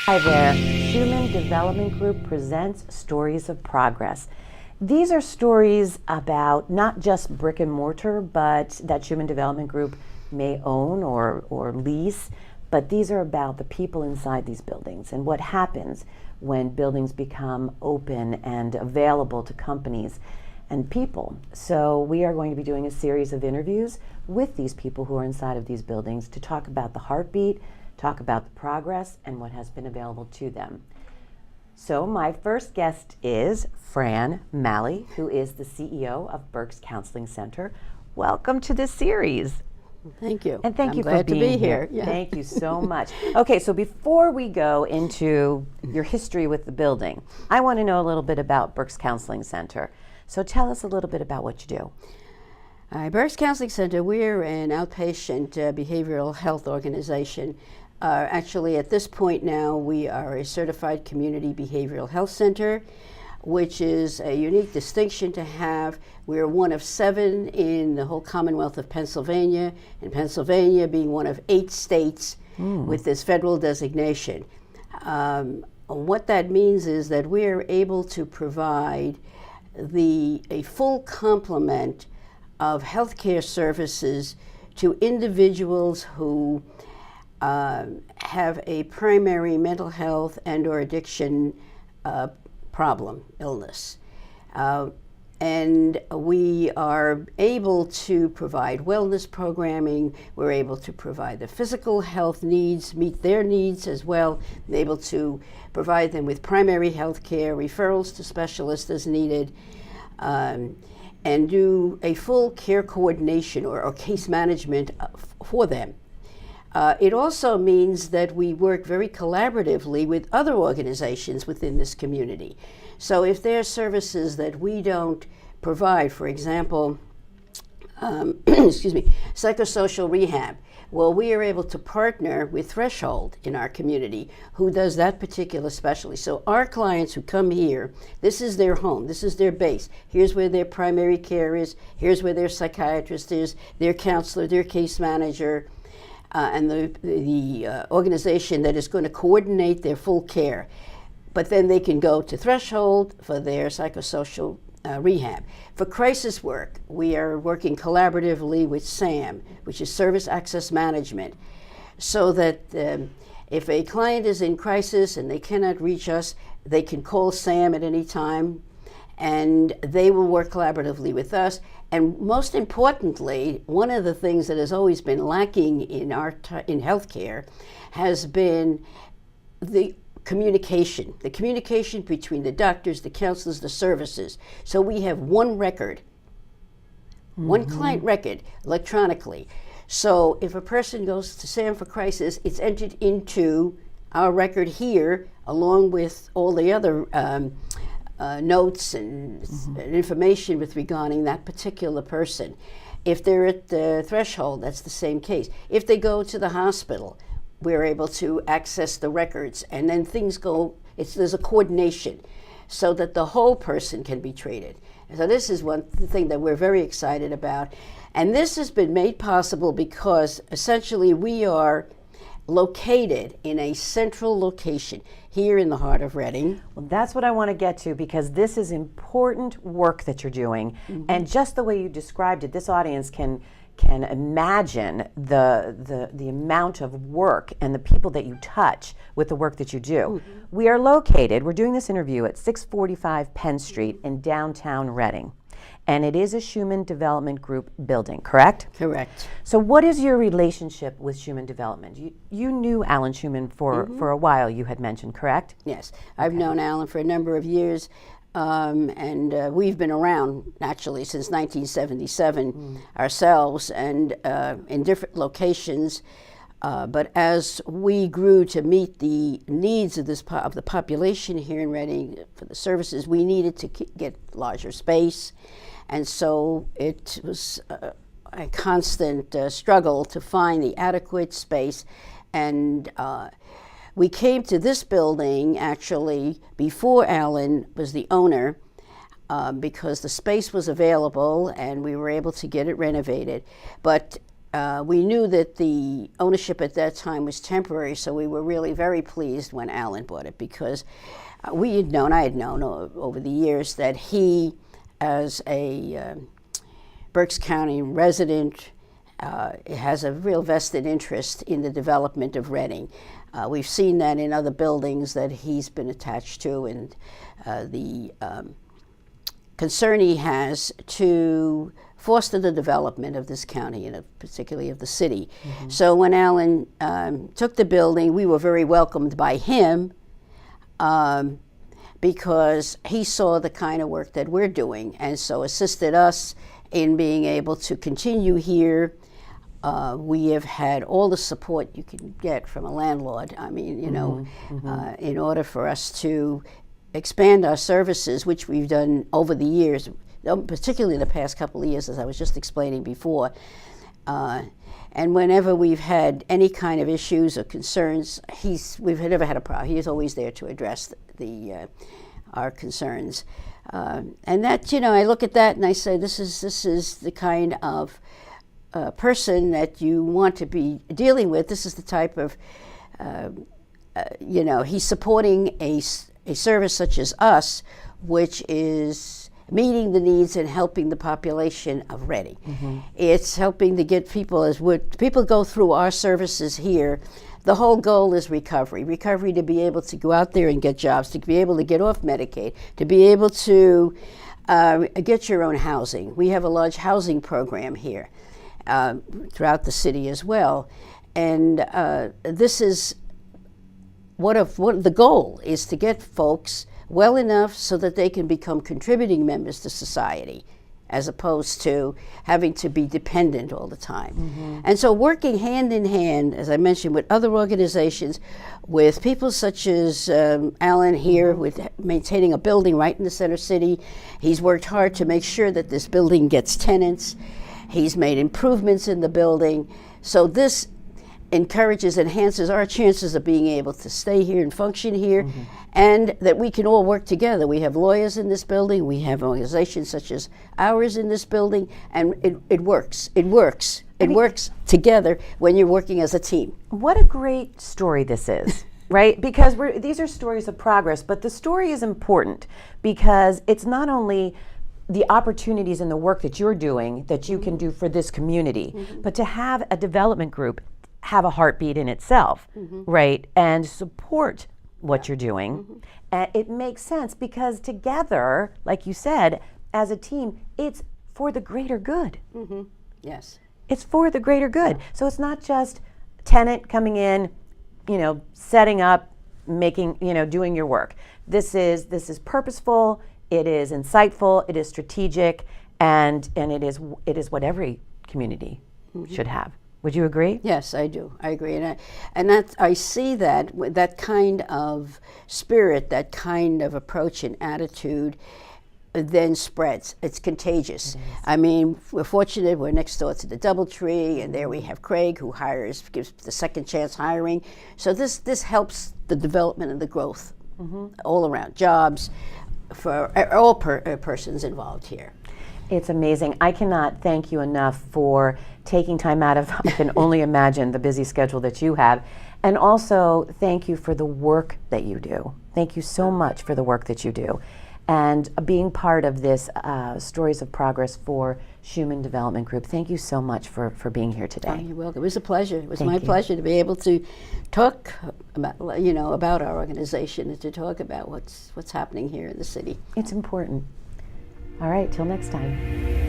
Hi there. Shuman Development Group presents Stories of Progress. These are stories about not just brick and mortar, but that Shuman Development Group may own or lease, but these are about the people inside these buildings and what happens when buildings become open and available to companies and people. So we are going to be doing a series of interviews with these people who are inside of these buildings to talk about the heartbeat, talk about the progress, and what has been available to them. So my first guest is Fran Malley, who is the CEO of Berks Counseling Center. Welcome to this series. Thank you. And thank I'm you for glad being to be here. Yeah. Thank you so much. Okay, so before we go into your history with the building, I want to know a little bit about Berks Counseling Center. So tell us a little bit about what you do. Berks Counseling Center, we're an outpatient behavioral health organization. Actually, at this point now, we are a certified community behavioral health center, which is a unique distinction to have. We're one of 7 in the whole Commonwealth of Pennsylvania, and Pennsylvania being one of 8 states with this federal designation. What that means is that we're able to provide a full complement of healthcare services to individuals who have a primary mental health and or addiction problem, illness. And we are able to provide wellness programming. We're able to provide the physical health needs, meet their needs as well. We're able to provide them with primary health care, referrals to specialists as needed, and do a full care coordination or case management for them. It also means that we work very collaboratively with other organizations within this community. So if there are services that we don't provide, for example, psychosocial rehab, well, we are able to partner with Threshold in our community, who does that particular specialty. So our clients who come here, this is their home, this is their base. Here's where their primary care is, here's where their psychiatrist is, their counselor, their case manager, and the organization that is going to coordinate their full care. But then they can go to Threshold for their psychosocial rehab. For crisis work, we are working collaboratively with SAM, which is Service Access Management, so that if a client is in crisis and they cannot reach us, they can call SAM at any time, and they will work collaboratively with us. And most importantly, one of the things that has always been lacking in healthcare has been the communication between the doctors, the counselors, the services. So we have one record, one client record electronically. So if a person goes to SAM for crisis, it's entered into our record here, along with all the other notes and information regarding that particular person. If they're at the Threshold, that's the same case. If they go to the hospital, we're able to access the records, and then things go, there's a coordination so that the whole person can be treated. So this is one thing that we're very excited about. And this has been made possible because essentially we are located in a central location here in the heart of Reading. Well, that's what I want to get to, because this is important work that you're doing. And just the way you described it, this audience can imagine the amount of work and the people that you touch with the work that you do. We are located, we're doing this interview at 645 Penn Street in downtown Reading. And it is a Schumann Development Group building, correct? Correct. So what is your relationship with Schumann Development? You knew Alan Schumann for a while, you had mentioned, correct? Yes, I've known Alan for a number of years. And we've been around actually since 1977 ourselves, and in different locations. But as we grew to meet the needs of the population here in Reading for the services, we needed to get larger space, and so it was a constant struggle to find the adequate space. And we came to this building actually before Alan was the owner, because the space was available and we were able to get it renovated. But we knew that the ownership at that time was temporary, so we were really very pleased when Alan bought it, because I had known over the years that he, as a Berks County resident, has a real vested interest in the development of Reading. We've seen that in other buildings that he's been attached to, and the concern he has to foster the development of this county, and particularly of the city. Mm-hmm. So when Alan took the building, we were very welcomed by him, because he saw the kind of work that we're doing, and so assisted us in being able to continue here. We have had all the support you can get from a landlord. I mean, in order for us to expand our services, which we've done over the years, particularly the past couple of years, as I was just explaining before. And whenever we've had any kind of issues or concerns, we've never had a problem. He is always there to address our concerns. And that, I look at that and I say, this is the kind of person that you want to be dealing with. This is the type of, he's supporting a service such as us, which is meeting the needs and helping the population of Reading. Mm-hmm. It's helping to get people, as people go through our services here, the whole goal is recovery to be able to go out there and get jobs, to be able to get off Medicaid, to be able to get your own housing. We have a large housing program here throughout the city as well. And this is what the goal is, to get folks well enough so that they can become contributing members to society, as opposed to having to be dependent all the time. Mm-hmm. And so working hand in hand, as I mentioned, with other organizations, with people such as Alan here, mm-hmm. with maintaining a building right in the center city. He's worked hard to make sure that this building gets tenants. He's made improvements in the building. So this enhances our chances of being able to stay here and function here, mm-hmm. and that we can all work together. We have lawyers in this building, we have organizations such as ours in this building, and it works. It works together when you're working as a team. What a great story this is, right? Because these are stories of progress, but the story is important because it's not only the opportunities and the work that you're doing that you can do for this community, mm-hmm. but to have a development group have a heartbeat in itself, mm-hmm. right, and support what you're doing. Mm-hmm. And it makes sense because together, like you said, as a team, it's for the greater good. Mm-hmm. Yes. It's for the greater good. So it's not just tenant coming in, setting up, making, doing your work. This is purposeful, it is insightful, it is strategic, and it is what every community mm-hmm. should have. Would you agree? Yes, I do. I agree, and I see that kind of spirit, that kind of approach and attitude, then spreads. It's contagious. I mean, we're fortunate. We're next door to the DoubleTree, and there we have Craig, who gives the second chance hiring. So this helps the development and the growth mm-hmm. all around, jobs for all persons involved here. It's amazing. I cannot thank you enough for taking time out of, I can only imagine the busy schedule that you have. And also, thank you for the work that you do. Thank you so much for the work that you do. And being part of this Stories of Progress for Schumann Development Group. Thank you so much for being here today. Oh, you're welcome. It was a pleasure. It was my pleasure to be able to talk about our organization and to talk about what's happening here in the city. It's important. All right, till next time.